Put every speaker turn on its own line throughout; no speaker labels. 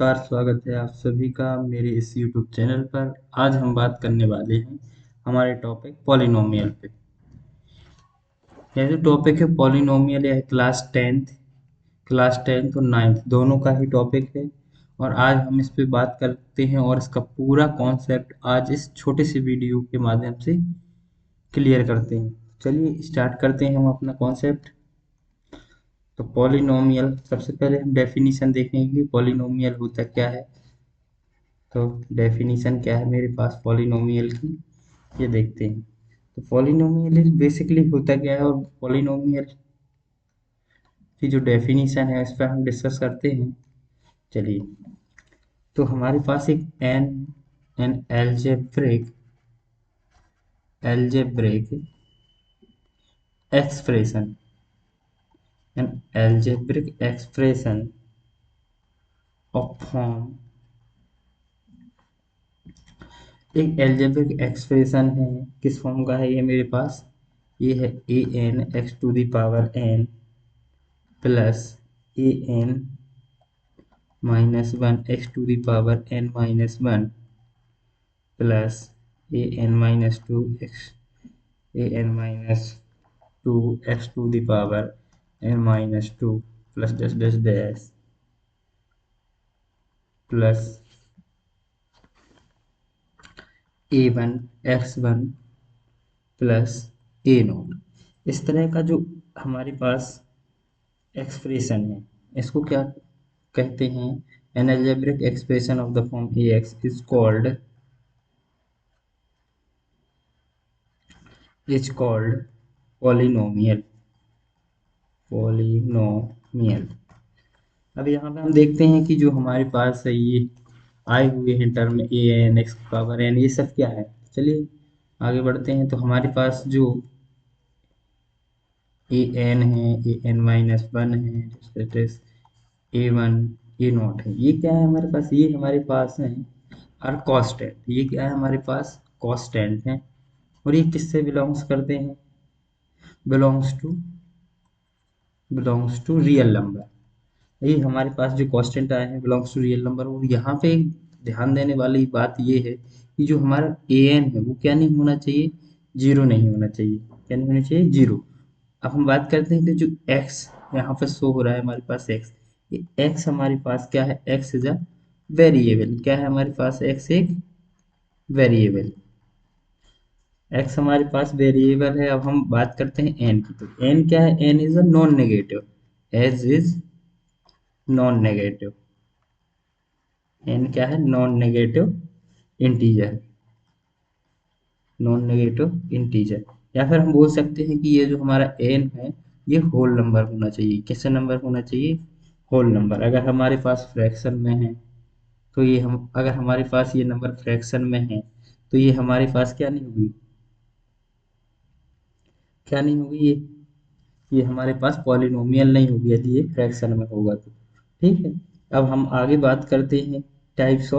नमस्कार, स्वागत है आप सभी का मेरे इस YouTube चैनल पर। आज हम बात करने वाले हैं हमारे टॉपिक पॉलिनोमियल पे। यह जो टॉपिक है पॉलिनोमियल, यह क्लास टेंथ और नाइन्थ दोनों का ही टॉपिक है। और आज हम इस पे बात करते हैं और इसका पूरा कॉन्सेप्ट आज इस छोटे से वीडियो के माध्यम से क्लियर करते हैं। चलिए स्टार्ट करते हैं हम अपना कॉन्सेप्ट। तो पॉलिनोमियल, सबसे पहले हम डेफिनेशन देखेंगे कि पॉलिनोमियल होता क्या है। तो डेफिनेशन क्या है मेरे पास पॉलिनोमियल की, ये देखते हैं। तो पॉलिनोमियल बेसिकली होता क्या है, और पॉलिनोमियल की जो डेफिनेशन है इस पर हम डिस्कस करते हैं। चलिए, तो हमारे पास एक an an algebraic expression an algebraic expression of form, एक एल्जेब्रिक एक्सप्रेशन है। किस फॉर्म का है ये मेरे पास? ये है a n x to the power n plus a n minus one x to the power n minus one plus a n minus two x a n minus two x to the power n minus two plus dash dash dash plus a one x one plus a naught. इस तरह का जो हमारे पास expression है, इसको क्या कहते हैं? N algebraic expression of the form A x is called polynomial. Polynomial. अब यहाँ पे हम देखते हैं कि जो हमारे पास है ये आए हुए हैं टर्म ए एन एक्स पावर एन, ये सब क्या है। चलिए आगे बढ़ते हैं। तो हमारे पास जो ए एन है, ए एन माइनस वन है, ए वन ए नॉट है, ये क्या है हमारे पास? ये हमारे पास है और कॉन्स्टेंट। ये क्या है हमारे पास? कॉन्स्टेंट है। और ये किससे बिलोंग्स करते हैं? Belongs to real number. ये हमारे पास जो कांस्टेंट आए हैं बिलोंग्स टू रियल नंबर। और यहाँ पे एक ध्यान देने वाली बात ये है कि जो हमारा ए एन है वो क्या नहीं होना चाहिए? जीरो नहीं होना चाहिए। क्या नहीं होना चाहिए? जीरो। अब हम बात करते हैं कि जो एक्स यहाँ पे शो हो रहा है हमारे पास एक्स, ये एक्स हमारे पास क्या है? X is a variable. क्या है हमारे पास? एक्स एक वेरिएबल। एक्स हमारे पास वेरिएबल है। अब हम बात करते हैं एन की। तो एन क्या है? N is a non negative, as is non negative. N क्या है? Non negative integer. Non negative integer. या फिर हम बोल सकते हैं कि ये जो हमारा एन है ये होल नंबर होना चाहिए। कैसे नंबर होना चाहिए? Whole number. अगर हमारे पास फ्रैक्शन में है तो ये हम, अगर हमारे पास ये नंबर फ्रैक्शन में है तो ये हमारे पास क्या नहीं होगी? क्या नहीं होगी? ये हमारे पास पॉलिनोमियल नहीं होगी यदि ये फ्रैक्शन में होगा तो। ठीक है। अब हम आगे बात करते हैं टाइप्स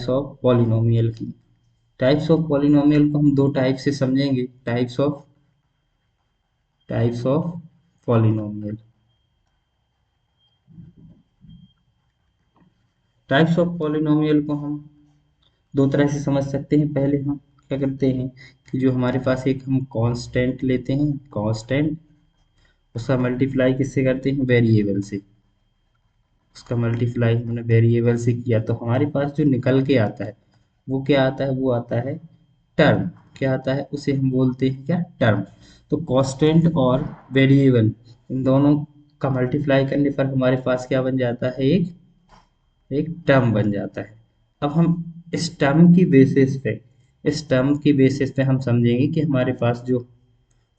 ऑफ पॉलिनोमियल की। टाइप्स ऑफ पॉलिनोमियल को हम दो टाइप से समझेंगे। Types of polynomial. Types of polynomial को हम दो तरह से समझ सकते हैं। पहले हम क्या करते हैं कि जो हमारे पास एक हम कांस्टेंट लेते हैं, कांस्टेंट, उसका मल्टीप्लाई किससे करते हैं? वेरिएबल से। उसका मल्टीप्लाई हमने वेरिएबल से किया तो हमारे पास जो निकल के आता है वो क्या आता है? वो आता है टर्म। क्या आता है? उसे हम बोलते हैं क्या? टर्म। तो कांस्टेंट और वेरिएबल, इन दोनों का मल्टीप्लाई करने पर हमारे पास क्या बन जाता है? एक टर्म बन जाता है। अब हम इस टर्म की बेसिस पे हम समझेंगे कि हमारे पास जो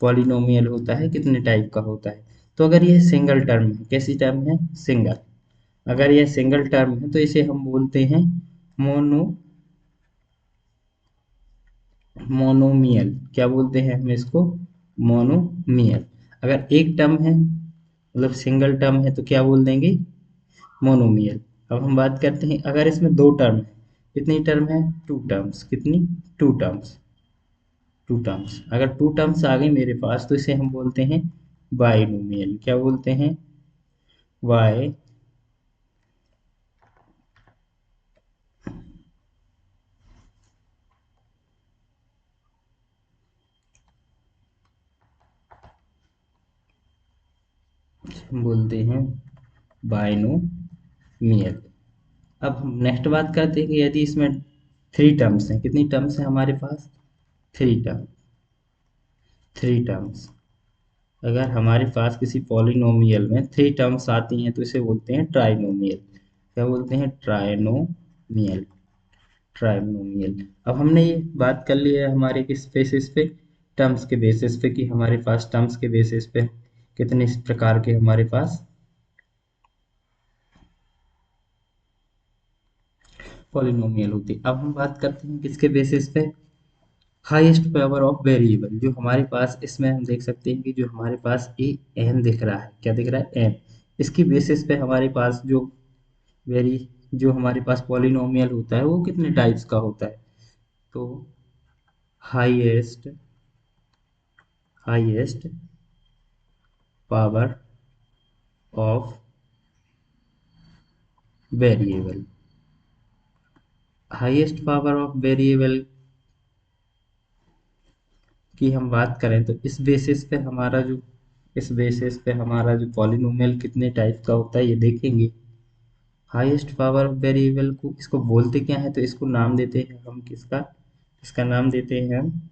पॉलिनोमियल होता है कितने टाइप का होता है। तो अगर ये सिंगल टर्म है, कैसी टर्म है? सिंगल। अगर यह सिंगल टर्म है तो इसे हम बोलते हैं मोनो मोनोमियल। क्या बोलते हैं हम इसको? मोनोमियल। अगर एक टर्म है, मतलब सिंगल टर्म है, तो क्या बोल देंगे? मोनोमियल। अब हम बात करते हैं अगर इसमें दो टर्म है। कितनी टर्म है? Two terms. कितनी? Two terms. अगर टू टर्म्स आ गई मेरे पास तो इसे हम बोलते हैं बाइनोमियल। क्या बोलते हैं? बाय हम बोलते हैं बाइनोमियल। अब हम नेक्स्ट बात करते हैं कि यदि इसमें थ्री टर्म्स हैं, कितनी टर्म्स हैं हमारे पास? Three term, three terms. अगर हमारे पास किसी पॉलिनोमियल में थ्री टर्म्स आती हैं तो इसे बोलते हैं ट्राइनोमियल। क्या बोलते हैं? Trinomial, trinomial. अब हमने ये बात कर ली है हमारे किस बेसिस पे? टर्म्स के बेसिस पे, कि हमारे पास टर्म्स के बेसिस पे कितने इस प्रकार के हमारे पास पॉलिनोमियल होती है। अब हम बात करते हैं किसके बेसिस पे? Highest power of variable. जो हमारे पास इसमें हम देख सकते हैं कि जो हमारे पास ए एन दिख रहा है, क्या दिख रहा है? एन। इसकी बेसिस पे हमारे पास जो वेरी जो हमारे पास पॉलिनोमियल होता है वो कितने टाइप्स का होता है? तो highest, highest power of variable, highest power of variable की हम बात करें तो इस बेसिस पे हमारा जो इस बेसिस पे हमारा जो पॉलिनोमियल कितने टाइप का होता है ये देखेंगे। हाईएस्ट पावर ऑफ वेरिएबल को इसको बोलते क्या है? तो इसको नाम देते हैं हम किसका? इसका नाम देते हैं हम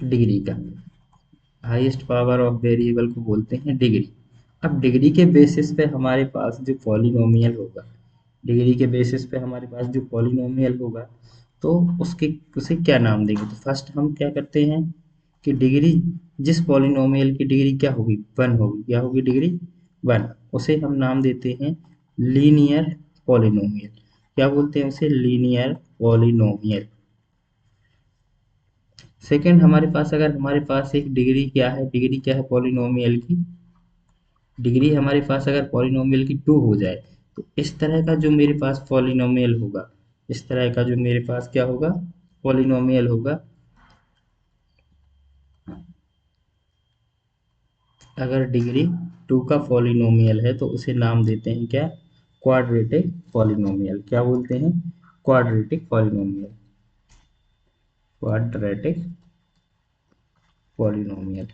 डिग्री का। हाईएस्ट पावर ऑफ वेरिएबल को बोलते हैं डिग्री। अब डिग्री के बेसिस पे हमारे पास जो पॉलिनोमियल होगा, डिग्री के बेसिस पे हमारे पास जो पॉलिनोमियल होगा, तो उसके उसे क्या नाम देंगे? तो फर्स्ट हम क्या करते हैं कि डिग्री, जिस पॉलिनोमियल की डिग्री क्या होगी? वन होगी। क्या होगी? Degree one. उसे हम नाम देते हैं लीनियर पॉलिनोमियल। क्या बोलते हैं उसे? Linear polynomial. सेकंड, हमारे पास अगर हमारे पास एक डिग्री क्या है? डिग्री क्या है पॉलिनोमियल की? डिग्री हमारे पास अगर पॉलिनोमियल की टू हो जाए तो इस तरह का जो मेरे पास पॉलिनोमियल होगा, इस तरह का जो मेरे पास क्या होगा? पॉलिनोमियल होगा। अगर डिग्री टू का पॉलिनोमियल है तो उसे नाम देते हैं क्या? Quadratic polynomial. क्या बोलते हैं? Quadratic polynomial, quadratic polynomial.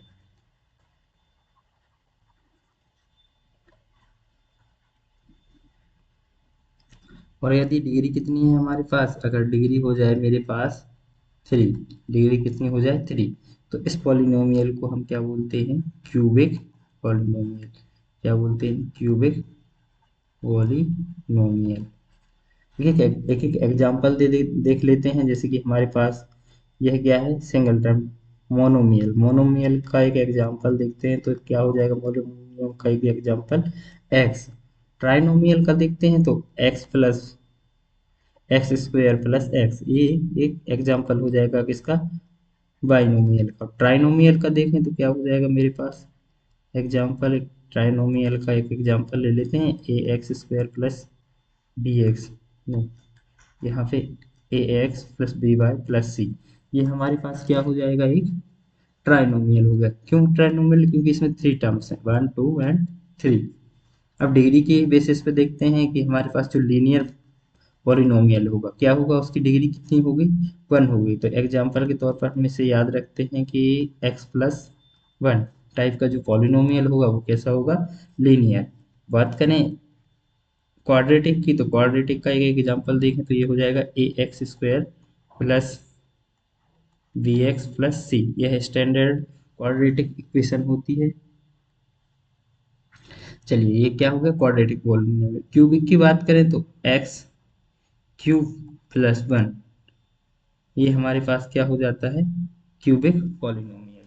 और यदि डिग्री कितनी है हमारे पास? अगर डिग्री हो जाए मेरे पास थ्री, डिग्री कितनी हो जाए? थ्री, तो इस पॉलिनोमियल को हम क्या बोलते हैं? Cubic polynomial. क्या बोलते हैं? Cubic polynomial. ठीक है, एक एक एग्जाम्पल देख लेते हैं। जैसे कि हमारे पास यह क्या है? Single term monomial. मोनोमियल का एक एग्जाम्पल देखते हैं तो क्या हो जाएगा? मोनोमियल का एक एग्जाम्पल एक्स। ट्राइनोमियल का देखते हैं तो x plus x square plus x, ये एक एग्जाम्पल हो जाएगा किसका? बाइनोमियल का। ट्राइनोमियल का देखें तो क्या हो जाएगा मेरे पास? एग्जाम्पल, ट्राइनोमियल का एक एग्जाम्पल ले लेते हैं, a x square plus b x, नहीं, यहाँ पे a x plus b y plus c. ये हमारे पास क्या हो जाएगा? एक ट्राइनोमियल हो गया। क्यों ट्राइनोमियल? क्योंकि इसमें थ्री टर्म्स हैं, वन टू एंड थ्री। अब डिग्री के बेसिस पे देखते हैं कि हमारे पास जो लीनियर पॉलिनोमियल होगा, क्या होगा? उसकी डिग्री कितनी होगी? वन होगी। तो एग्जाम्पल के तौर पर हम इसे याद रखते हैं कि एक्स प्लस वन टाइप का जो पॉलिनोमियल होगा वो कैसा होगा? लीनियर। बात करें क्वाड्रेटिक की, तो क्वाड्रेटिक का एक एग्जाम्पल देखें तो ये हो जाएगा a x square plus b x plus c. यह स्टैंडर्ड क्वाड्रेटिक इक्वेशन होती है। चलिए, ये क्या हो गया? Quadratic polynomial. क्यूबिक की बात करें तो एक्स क्यूब प्लस वन, ये हमारे पास क्या हो जाता है? Cubic polynomial.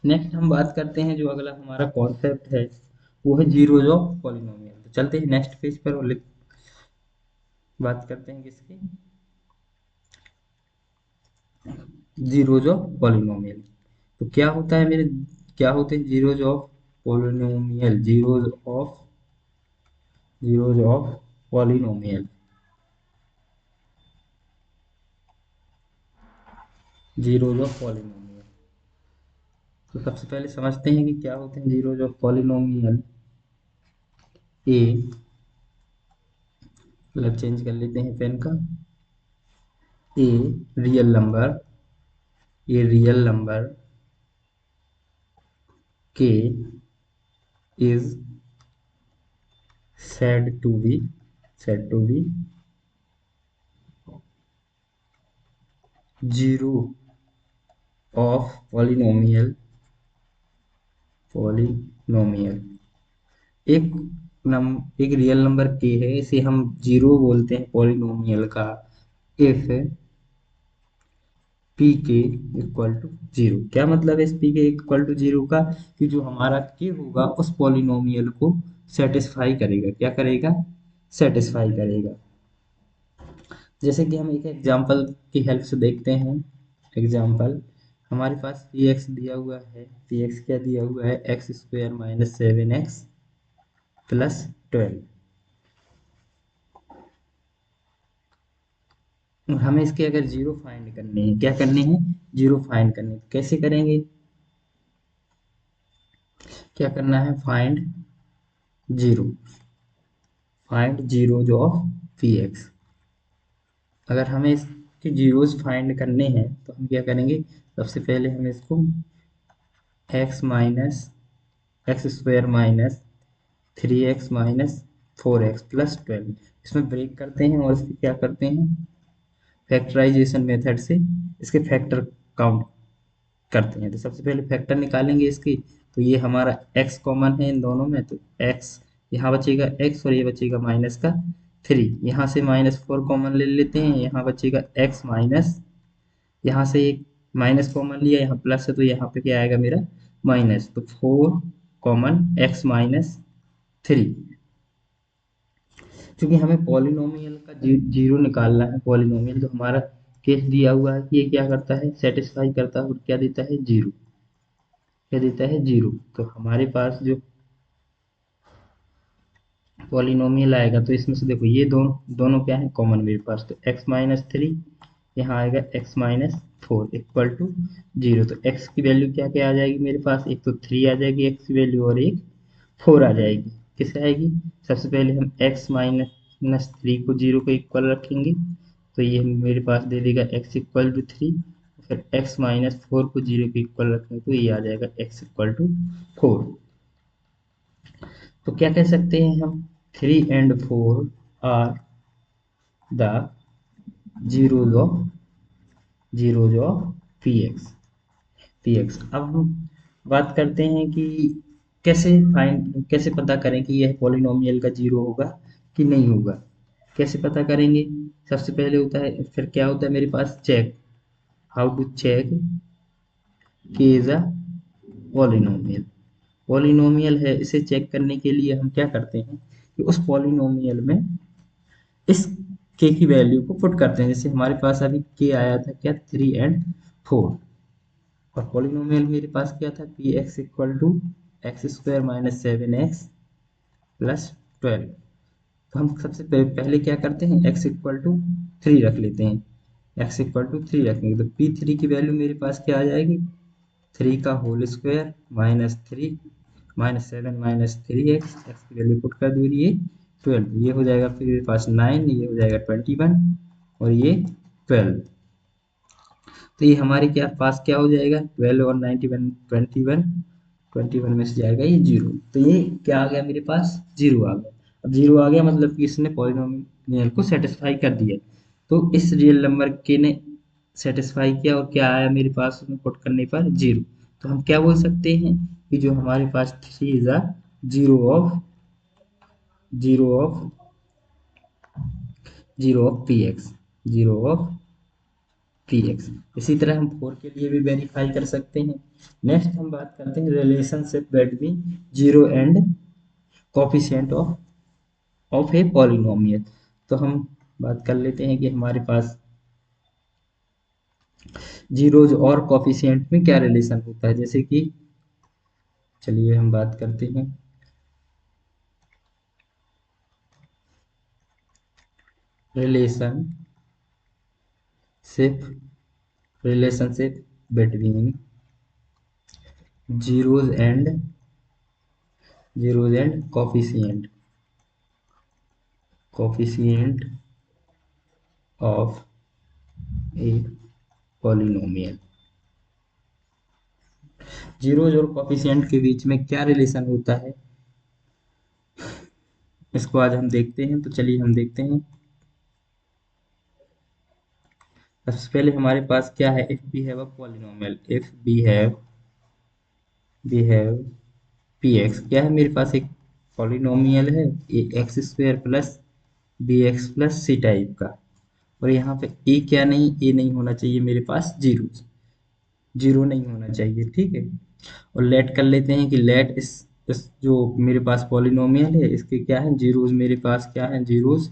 नेक्स्ट हम बात करते हैं, जो अगला हमारा कॉन्सेप्ट है वो है जीरोज ऑफ पॉलिनोमियल। तो चलते हैं नेक्स्ट पेज पर और बात करते हैं किसकी? Zeros of polynomial. तो क्या होता है मेरे, क्या होते हैं zeros of polynomial? Zeros of polynomial, zeros of polynomial. तो सबसे पहले समझते हैं कि क्या होते हैं zeros of polynomial. A, colour change कर लेते हैं पेन का। ए रियल नंबर, ये रियल नंबर के is said to be zero of polynomial एक एक रियल नंबर k है, इसे हम जीरो बोलते हैं पॉलिनोमियल का इफ पी के इक्वल टू जीरो। क्या मतलब है इस पी के इक्वल टू जीरो का? कि जो हमारा के होगा उस पॉलिनोमियल को सेटिस्फाई करेगा। क्या करेगा? सेटिस्फाई करेगा। जैसे कि हम एक एग्जांपल की हेल्प से देखते हैं। एग्जांपल, हमारे पास पी एक्स दिया हुआ है। पी एक्स क्या दिया हुआ है? X square minus 7x plus 12। हमें इसके अगर जीरो फाइंड करने हैं, क्या करने हैं? जीरो फाइंड करने हैं। कैसे करेंगे? क्या करना है? Zero find zeros of p x. अगर हमें इसके जीरोज फाइंड करने हैं तो हम क्या करेंगे? सबसे पहले हम इसको x square minus 3x minus 4x plus 12 इसमें ब्रेक करते हैं और इसके क्या करते हैं? फैक्टराइजेशन मेथड से इसके फैक्टर काउंट करते हैं। तो सबसे पहले फैक्टर निकालेंगे इसकी। तो ये हमारा x कॉमन है इन दोनों में, तो x यहाँ बचेगा x और ये बचेगा माइनस का 3। यहाँ से -4 कॉमन ले लेते हैं, यहाँ बचेगा x माइनस, यहाँ से एक माइनस कॉमन लिया, यहाँ प्लस है तो यहाँ पे क्या आएगा मेरा? माइनस। तो 4 कॉमन x माइनस 3। क्योंकि हमें पॉलिनोमियल का जीरो निकालना है। पॉलिनोमियल जो हमारा केस दिया हुआ है कि ये क्या करता है? सेटिस्फाई करता है और क्या देता है? जीरो। क्या देता है? जीरो। तो हमारे पास जो पॉलिनोमियल आएगा तो इसमें से देखो ये दोनों दोनों क्या है? कॉमन मेरे पास। तो x माइनस 3 यहाँ आएगा x minus 4 equal to zero. तो x की वैल्यू क्या क्या आ जाएगी मेरे पास? एक तो 3 आ जाएगी x की वैल्यू और एक 4 आ जाएगी। किससे आएगी? सबसे पहले हम x माइनस 3 को जीरो को इक्वल रखेंगे तो ये मेरे पास दे देगा x इक्वल टू 3। फिर x माइनस 4 को जीरो को इक्वल रखेंगे तो ये आ जाएगा x इक्वल टू 4। तो क्या कह सकते हैं हम? 3 and 4 are the zeros of p x. अब हम बात करते हैं कि कैसे पता करें कि यह पॉलिनोमियल का जीरो होगा कि नहीं होगा। कैसे पता करेंगे? सबसे पहले होता है, फिर क्या होता है मेरे पास? चेक। हाउ टू चेक कि इज अ पॉलिनोमियल। पॉलिनोमियल है, इसे चेक करने के लिए हम क्या करते हैं कि उस पॉलिनोमियल में इस के की वैल्यू को पुट करते हैं। जैसे हमारे पास अभी के आया था क्या? 3 एंड 4। और पॉलिनोमियल मेरे पास क्या था? P x equal to x square minus 7x plus 12। तो हम सबसे पहले क्या करते हैं? x इक्वल टू 3 रख लेते हैं। x इक्वल टू 3 रखेंगे तो p3 की वैल्यू मेरे पास क्या आ जाएगी? 3 का whole square minus 3 minus 7 minus 3x, x की वैल्यू पुट कर दीजिए 12। ये हो जाएगा फिर मेरे पास 9, ये हो जाएगा 21 और ये 12। तो ये हमारे क्या पास क्या हो जाएगा? 12 और 91 21। 21 में से जाएगा ये जीरो। तो ये क्या आ गया मेरे पास? जीरो आ गया। अब जीरो आ गया मतलब कि इसने पॉलिनोमियल को सेटिस्फाई कर दिया। तो इस रियल नंबर के ने सेटिस्फाई किया और क्या आया मेरे पास उसमें पुट करने पर? जीरो। तो हम क्या बोल सकते हैं कि जो हमारे पास three is a zero of zero of zero of p x. Zero of p x. इसी तरह हम फोर के लिए भी वेरीफाई कर सकते हैं। नेक्स्ट हम बात करते हैं relationship between zero and coefficient of a polynomial. तो हम बात कर लेते हैं कि हमारे पास जीरोज और कोफिशिएंट में क्या रिलेशन होता है। जैसे कि चलिए हम बात करते हैं relationship relationship between zeros and coefficient of a polynomial. Zeros और कोफिशिएंट के बीच में क्या रिलेशन होता है? इसको आज हम देखते हैं। तो चलिए हम देखते हैं। सबसे पहले हमारे पास क्या है, if we have a polynomial, if we have p x, क्या है मेरे पास एक पॉलिनोमियल है, a x square plus b x plus c type का। और यहाँ पे ए क्या नहीं, ए नहीं होना चाहिए मेरे पास जीरो, जीरो नहीं होना चाहिए, ठीक है। और लेट कर लेते हैं कि लेट इस जो मेरे पास पॉलिनोमियल है इसके क्या है जीरोज, मेरे पास क्या है जीरोज,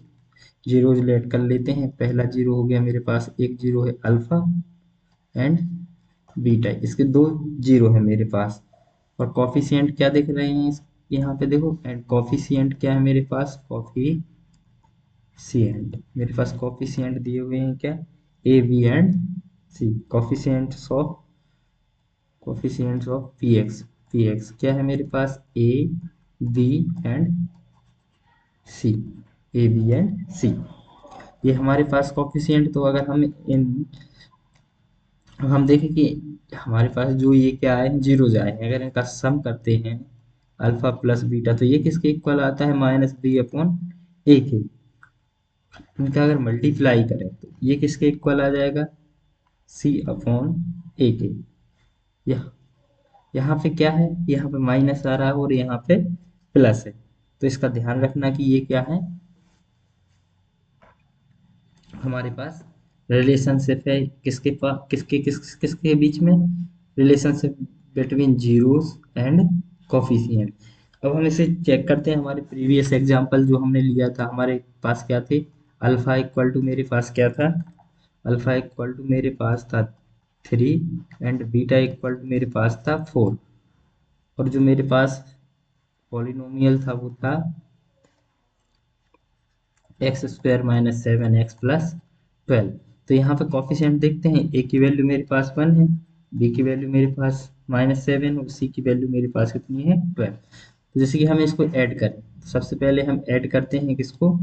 जीरोज लेट कर लेते हैं। पहला जीरो हो गया मेरे पास, एक जीरो है अल्फा एंड बीटा, इसके दो जीरो है मेरे पास। और कॉफिशिएंट क्या देख रहे हैं यहाँ पे देखो, एंड कॉफिशिएंट क्या है मेरे पास, कॉफिशिएंट मेरे पास कॉफिशिएंट दिए हुए हैं क्या, a b and c, coefficients of p x क्या है मेरे पास, a b and c, a b and c, ये हमारे पास कॉफिशिएंट। तो अगर हम देखें कि हमारे पास जो ये क्या है जीरोज आए हैं, अगर इनका सम करते हैं अल्फा प्लस बीटा, तो ये किसके इक्वल आता है, माइनस बी अपॉन ए के। इनका अगर मल्टीप्लाई करें तो ये किसके इक्वल आ जाएगा, सी अपॉन ए के। यह यहाँ पे क्या है, यहाँ पे माइनस आ रहा है और यहाँ पे प्लस है, तो इसका ध्यान रखना कि ये क्या है, हमारे पास रिलेशनशिप है किसके पास, किसके बीच में, relationship between zeros and coefficient. अब हम इसे चेक करते हैं, हमारे प्रीवियस एग्जांपल जो हमने लिया था हमारे पास क्या थे, अल्फा इक्वल टू मेरे पास क्या था, अल्फा इक्वल टू मेरे पास था 3 एंड बीटा इक्वल टू मेरे पास था 4। और जो मेरे पास पॉलिनोमियल था वो था x square minus 7 x plus 12। तो यहाँ पे कॉफिशिएंट देखते हैं, ए की वैल्यू मेरे पास 1 है, बी की वैल्यू मेरे पास -7 और सी की वैल्यू मेरे पास कितनी है 12। तो जैसे कि हमें इसको ऐड करें, तो सबसे पहले हम ऐड करते हैं किसको,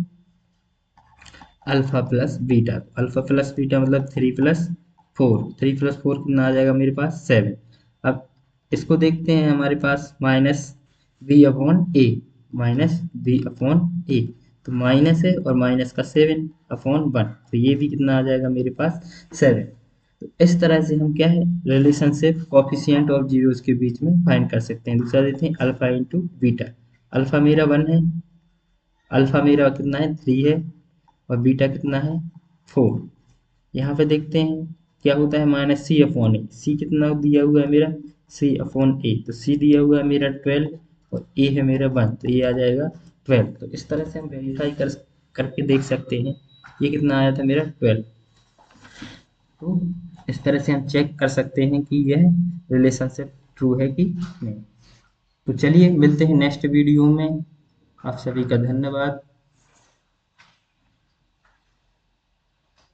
alpha plus beta. Alpha plus beta मतलब 3 प्लस 4, 3 प्लस 4 कितना आ जाएगा मेरे पास 7। अब इसको देखते हैं हमारे पास माइनस बी अपॉन ए, माइनस बी अपॉन ए, तो माइनस है और माइनस का 7/1, तो ये भी कितना आ जाएगा मेरे पास 7। तो इस तरह से हम क्या है रिलेशनशिप कॉफिशिएंट ऑफ जीरोस के बीच में फाइंड कर सकते हैं। दूसरा देते हैं अल्फा इंटू बीटा, अल्फा मेरा 1 है, अल्फा मेरा कितना है 3 है, और बीटा कितना है 4। यहाँ पे देखते हैं क्या होता है, माइनस सी अपॉन ए, सी कितना दिया हुआ है मेरा, सी अपॉन ए, तो सी दिया हुआ है मेरा 12 और ए है मेरा 1, तो ये आ जाएगा 12। तो इस तरह से हम वेरीफाई करके देख सकते हैं ये कितना आया था मेरा 12। तो इस तरह से हम चेक कर सकते हैं कि यह रिलेशनशिप ट्रू है कि नहीं। तो चलिए मिलते हैं नेक्स्ट वीडियो में, आप सभी का धन्यवाद।